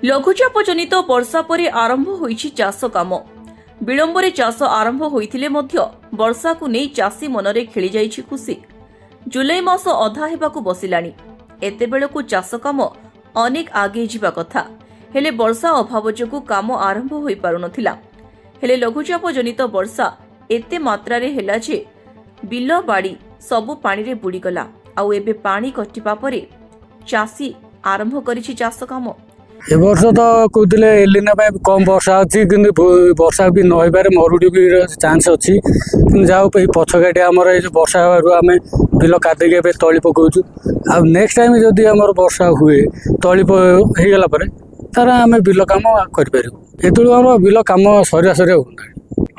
लघुचाप जनित वर्षा परे आरंभ होईछि चाष काम। विलंबरे चाष आरंभ होइथिले मध्य वर्षा को नहीं चाषी मनरे खेली जाइछि खुशी। जुलाई मास अधा हेबाकु बसिलाणी। एतेबेळकु चाष काम अनेक आगे जिबा कथा, हेले वर्षा अभाव जोगु काम आरंभ होई पारु नथिला। हेले लघुचाप जनित वर्षा एते मात्रा रे हेला जे बिल बाड़ी सबु पानी रे बुड़ी गला। आउ एबे पानी कटिबा परे चाषी आरंभ करिछि चाष काम। ए वर्ष तो कहते एलिना कम वर्षा अच्छी कि वर्षा भी नईपारे मरुड़ी भी चांस अच्छी जाओ पछघाटी आम वर्षा आम बिल कादिक तली पकाचु। आ नेक्स्ट टाइम जदि आम वर्षा हुए तली होगला तार आम बिल कम कर आम बिल कम सरिया सरिया होता।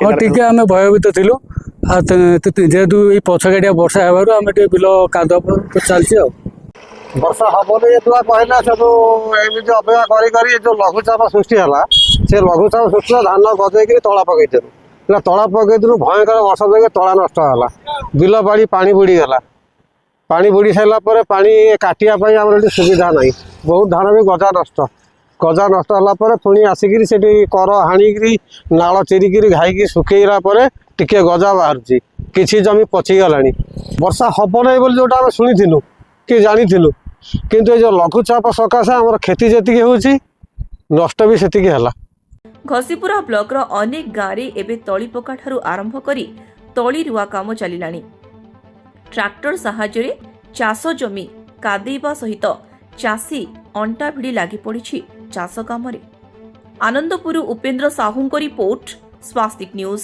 हाँ टी आम भयभीत थिलु जेहेतु ये पछघाटिया वर्षा होवर आम बिल कादुआ चलती। वर्षा हबनी ये कहला सब एमती अपेक्षा करी जो लघुचाप सृष्टि है से लघुचाप सृष्टि धान गजेक तला पकईलु तला पकईलु भयंकर वर्षा देखे तला नष्ट है बिल बाड़ी पानी बुड़ीगला। पानी बुड़ी सारापर पा काटापी आम सुविधा ना बहुत धान भी गजा नष्ट है पुणी आसिक कर हाणिकी नाल चिरिक घाई सुखेला टिके गजा बाहर किसी जमी पचिगला। वर्षा हम ना बोली जोटा आम शुणु कि जानी किंतु ये जो लघुचाप सकाशे आम क्षति जी होची नष्ट भी सेतिक है। घसीपुरा ब्लॉक रो अनेक गाँव रे एबे तली पका ठारू आरंभ करी तली रुआ काम चलिलानी। ट्रैक्टर सहायरे चाष जमी कादेइबा सहित चाषी अंटा भिड़ी लागि पड़िछि चाष कामरे। आनंदपुर उपेंद्र साहूंको रिपोर्ट, स्वास्तिक न्यूज।